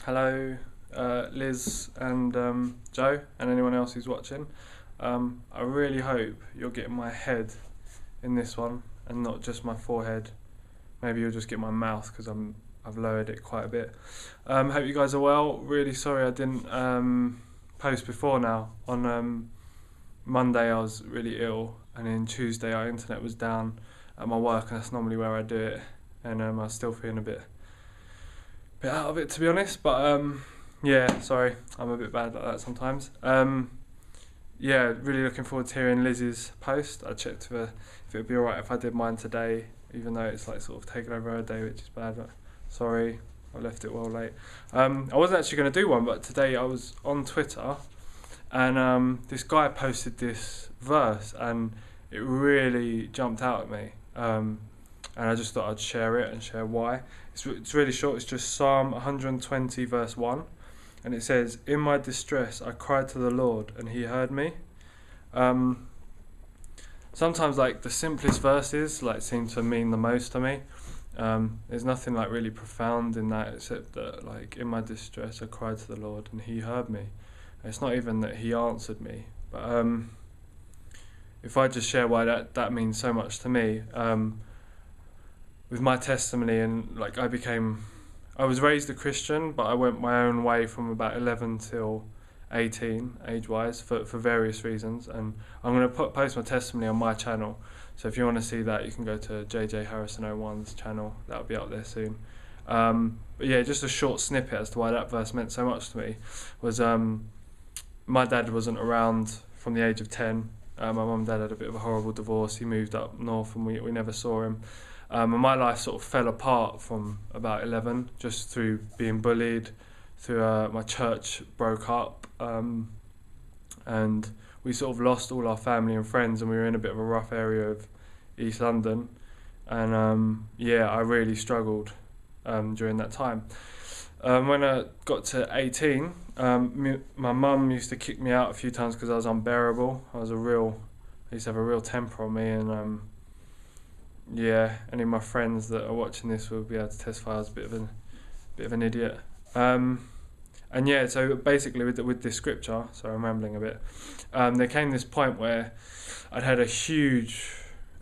Hello, Liz and Joe, and anyone else who's watching. I really hope you're getting my head in this one and not just my forehead. Maybe you'll just get my mouth because I've lowered it quite a bit. Hope you guys are well. Really sorry I didn't post before now. On Monday I was really ill, and then Tuesday our internet was down at my work, and that's normally where I do it. And I was still feeling a bit out of it, to be honest, but yeah, sorry, I'm a bit bad like that sometimes. Yeah, really looking forward to hearing Liz's post. I checked if it would be alright if I did mine today, even though it's like sort of taken over her day, which is bad, but sorry, I left it well late. I wasn't actually going to do one, but today I was on Twitter, and this guy posted this verse, and it really jumped out at me. And I just thought I'd share it and share why. It's really short. It's just Psalm 120 verse 1, and it says, "In my distress I cried to the Lord, and He heard me." Sometimes like the simplest verses like seem to mean the most to me. There's nothing like really profound in that, except that like in my distress I cried to the Lord, and He heard me. And it's not even that He answered me, but if I just share why that means so much to me. With my testimony, and like I was raised a Christian, but I went my own way from about 11 till 18 age-wise for various reasons, and I'm going to post my testimony on my channel, so if you want to see that you can go to JJ Harrison 01's channel. That'll be up there soon. But yeah, just a short snippet as to why that verse meant so much to me was my dad wasn't around from the age of 10. My mum and dad had a bit of a horrible divorce. He moved up north and we never saw him. And my life sort of fell apart from about 11, just through being bullied, through my church broke up, and we sort of lost all our family and friends, and we were in a bit of a rough area of East London, and yeah, I really struggled during that time. When I got to 18, my mum used to kick me out a few times because I was unbearable. I used to have a real temper on me, and yeah, any of my friends that are watching this will be able to testify I was a bit of an idiot. And yeah, so basically with this scripture, sorry I'm rambling a bit, there came this point where I'd had a huge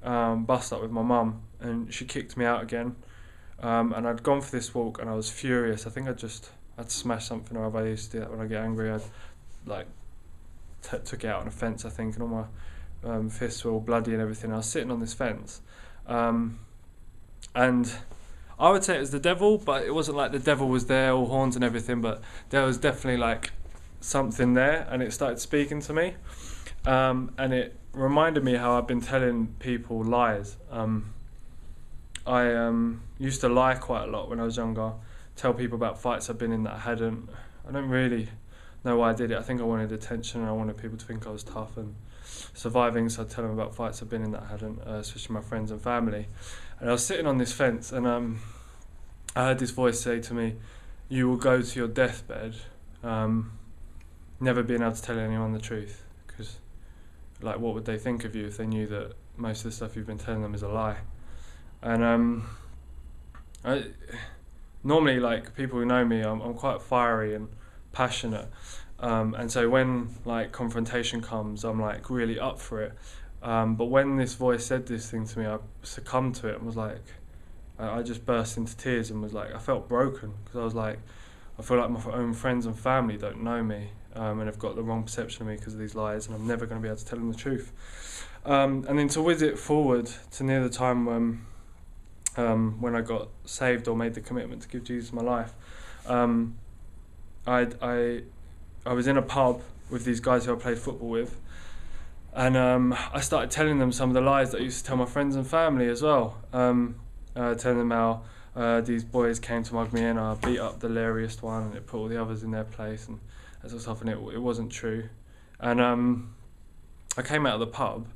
bust up with my mum, and she kicked me out again, and I'd gone for this walk and I was furious. I think I'd smashed something, or I used to do that when I get angry. I'd like took it out on a fence, I think, and all my fists were all bloody and everything. I was sitting on this fence, and I would say it was the devil, but it wasn't like the devil was there, all horns and everything, but there was definitely like something there, and it started speaking to me, and it reminded me how I've been telling people lies. I used to lie quite a lot when I was younger, tell people about fights I've been in that I don't really know why I did it. I think I wanted attention, and I wanted people to think I was tough and surviving, so I'd tell them about fights I've been in that I hadn't, especially my friends and family. And I was sitting on this fence, and I heard this voice say to me, "You will go to your deathbed never being able to tell anyone the truth, because like what would they think of you if they knew that most of the stuff you've been telling them is a lie?" And normally, like people who know me, I'm quite fiery and passionate, and so when like confrontation comes, I'm like really up for it. But when this voice said this thing to me, I succumbed to it and was like, I just burst into tears and was like, I felt broken, because I was like, I feel like my own friends and family don't know me, and have got the wrong perception of me because of these lies, and I'm never going to be able to tell them the truth. And then to whiz it forward to near the time when I got saved or made the commitment to give Jesus my life, I was in a pub with these guys who I played football with, and I started telling them some of the lies that I used to tell my friends and family as well. Telling them how these boys came to mug me in, I beat up the leariest one, and it put all the others in their place, and that sort of stuff, and it wasn't true. And I came out of the pub,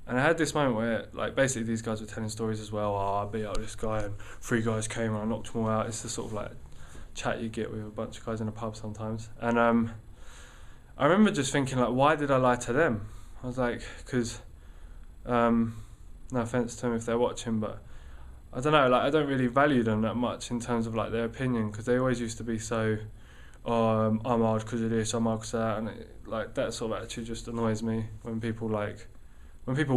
and I had this moment where, like, basically these guys were telling stories as well. Oh, I beat up this guy, and 3 guys came and I knocked them all out. It's the sort of like chat you get with a bunch of guys in a pub sometimes. And I remember just thinking, like, why did I lie to them? I was like, because no offense to them if they're watching, but I don't know, like I don't really value them that much in terms of like their opinion, because they always used to be so I'm hard because of this, I'm hard because of that, and like that sort of attitude just annoys me. When people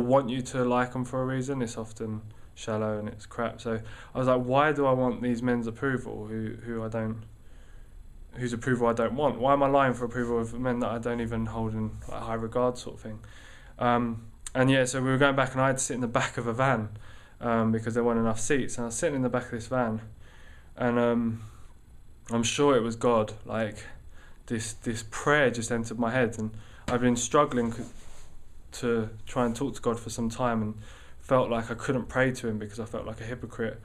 want you to like them for a reason, it's often shallow and it's crap. So I was like, why do I want these men's approval whose approval I don't want? Why am I lying for approval of men that I don't even hold in like high regard, sort of thing? And yeah, so we were going back, and I had to sit in the back of a van because there weren't enough seats. And I was sitting in the back of this van, and I'm sure it was God. Like this prayer just entered my head, and I've been struggling to try and talk to God for some time, and felt like I couldn't pray to him because I felt like a hypocrite.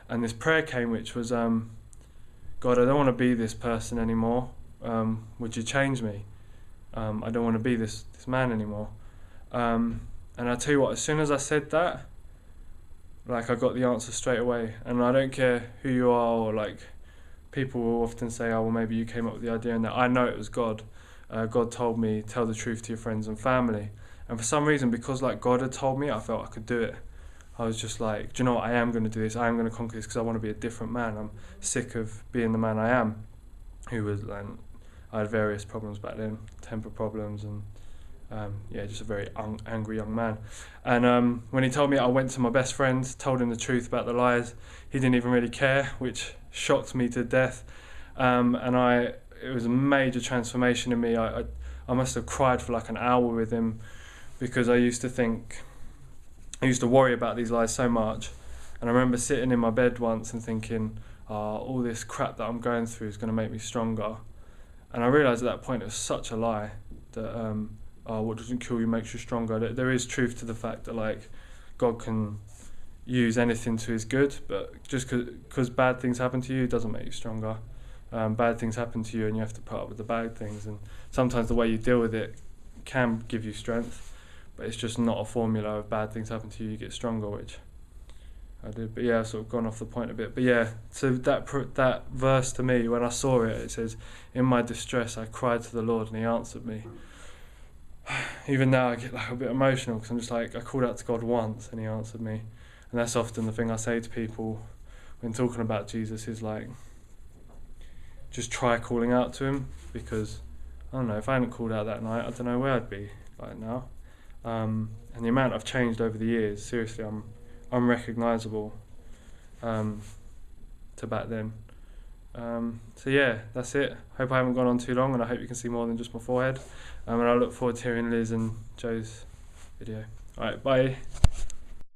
And this prayer came, which was, God, I don't want to be this person anymore. Would you change me? I don't want to be this man anymore. And I tell you what, as soon as I said that, like I got the answer straight away. And I don't care who you are, or like people will often say, oh well, maybe you came up with the idea, and that I know it was God. God told me, tell the truth to your friends and family. And for some reason, because like God had told me, I felt I could do it. I was just like, do you know what, I am going to do this, I am going to conquer this, because I want to be a different man. I'm sick of being the man I am, I had various problems back then, temper problems, and just a very angry young man. And when he told me, I went to my best friend, told him the truth about the lies. He didn't even really care, which shocked me to death. It was a major transformation in me. I must have cried for like an hour with him, because I used to worry about these lies so much. And I remember sitting in my bed once and thinking, all this crap that I'm going through is going to make me stronger. And I realised at that point it was such a lie, that what doesn't kill you makes you stronger. There is truth to the fact that like God can use anything to his good, but just because bad things happen to you doesn't make you stronger. Bad things happen to you, and you have to put up with the bad things, and sometimes the way you deal with it can give you strength, but it's just not a formula of bad things happen to you, you get stronger, which I did. But yeah, I've sort of gone off the point a bit. But yeah, so that verse to me, when I saw it, it says, in my distress I cried to the Lord and he answered me. Even now I get like a bit emotional, because I'm just like, I called out to God once and he answered me. And that's often the thing I say to people when talking about Jesus, is like, just try calling out to him, because I don't know, if I hadn't called out that night, I don't know where I'd be right now. And the amount I've changed over the years, seriously, I'm unrecognisable to back then. So yeah, that's it. Hope I haven't gone on too long, and I hope you can see more than just my forehead. And I look forward to hearing Liz and Joe's video. Alright, bye.